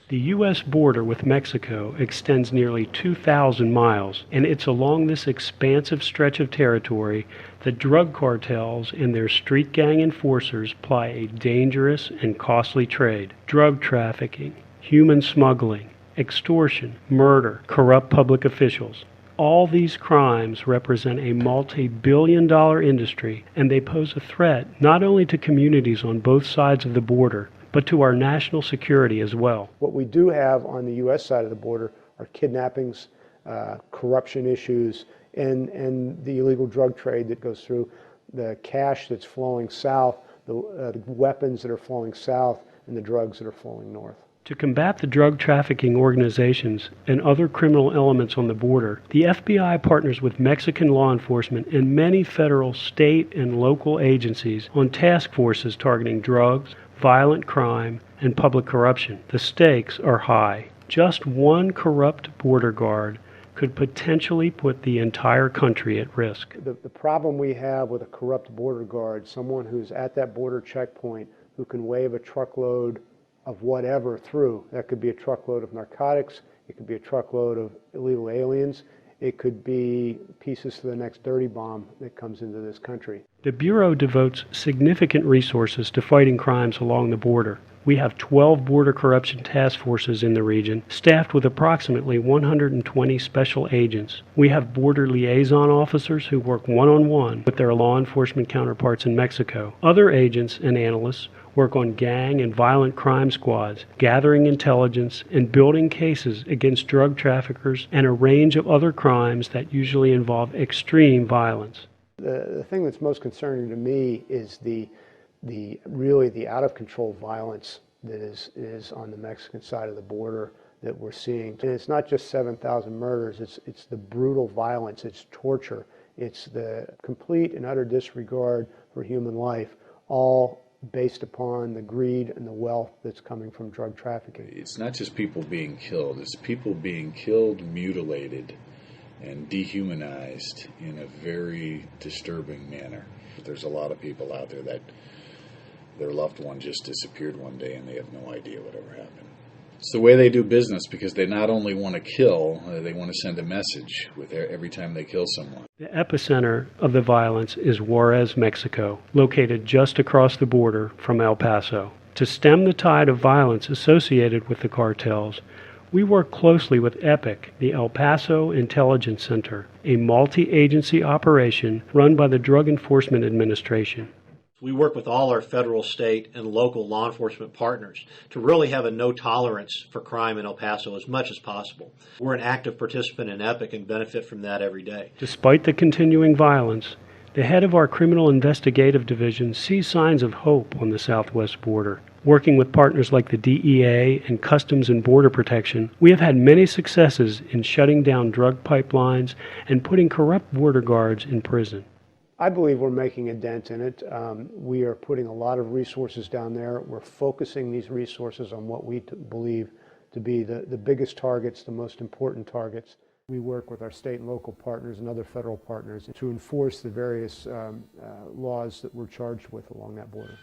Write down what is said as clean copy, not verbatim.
The U.S. border with Mexico extends nearly 2,000 miles, and it's along this expansive stretch of territory that drug cartels and their street gang enforcers ply a dangerous and costly trade. Drug trafficking, human smuggling, extortion, murder, corrupt public officials. All these crimes represent a multi-billion-dollar industry, and they pose a threat not only to communities on both sides of the border, but to our national security as well. What we do have on the U.S. side of the border are kidnappings, corruption issues, and the illegal drug trade that goes through, the cash that's flowing south, the weapons that are flowing south, and the drugs that are flowing north. To combat the drug trafficking organizations and other criminal elements on the border, the FBI partners with Mexican law enforcement and many federal, state, and local agencies on task forces targeting drugs, violent crime, and public corruption. The stakes are high. Just one corrupt border guard could potentially put the entire country at risk. The problem we have with a corrupt border guard, someone who's at that border checkpoint who can wave a truckload of whatever through. That could be a truckload of narcotics, it could be a truckload of illegal aliens, it could be pieces to the next dirty bomb that comes into this country. The Bureau devotes significant resources to fighting crimes along the border. We have 12 border corruption task forces in the region, staffed with approximately 120 special agents. We have border liaison officers who work one-on-one with their law enforcement counterparts in Mexico. Other agents and analysts work on gang and violent crime squads, gathering intelligence and building cases against drug traffickers and a range of other crimes that usually involve extreme violence. The thing that's most concerning to me is the really the out-of-control violence that is on the Mexican side of the border that we're seeing. And it's not just 7,000 murders, it's the brutal violence, it's torture, it's the complete and utter disregard for human life, all based upon the greed and the wealth that's coming from drug trafficking. It's not just people being killed, it's people being killed, mutilated, and dehumanized in a very disturbing manner. There's a lot of people out there that their loved one just disappeared one day and they have no idea whatever happened. It's the way they do business because they not only want to kill, they want to send a message with every time they kill someone. The epicenter of the violence is Juarez, Mexico, located just across the border from El Paso. To stem the tide of violence associated with the cartels, we work closely with EPIC, the El Paso Intelligence Center, a multi-agency operation run by the Drug Enforcement Administration. We work with all our federal, state, and local law enforcement partners to really have a no tolerance for crime in El Paso as much as possible. We're an active participant in EPIC and benefit from that every day. Despite the continuing violence, the head of our Criminal Investigative Division sees signs of hope on the southwest border. Working with partners like the DEA and Customs and Border Protection, we have had many successes in shutting down drug pipelines and putting corrupt border guards in prison. I believe we're making a dent in it. We are putting a lot of resources down there. We're focusing these resources on what we believe to be the biggest targets, the most important targets. We work with our state and local partners and other federal partners to enforce the various laws that we're charged with along that border.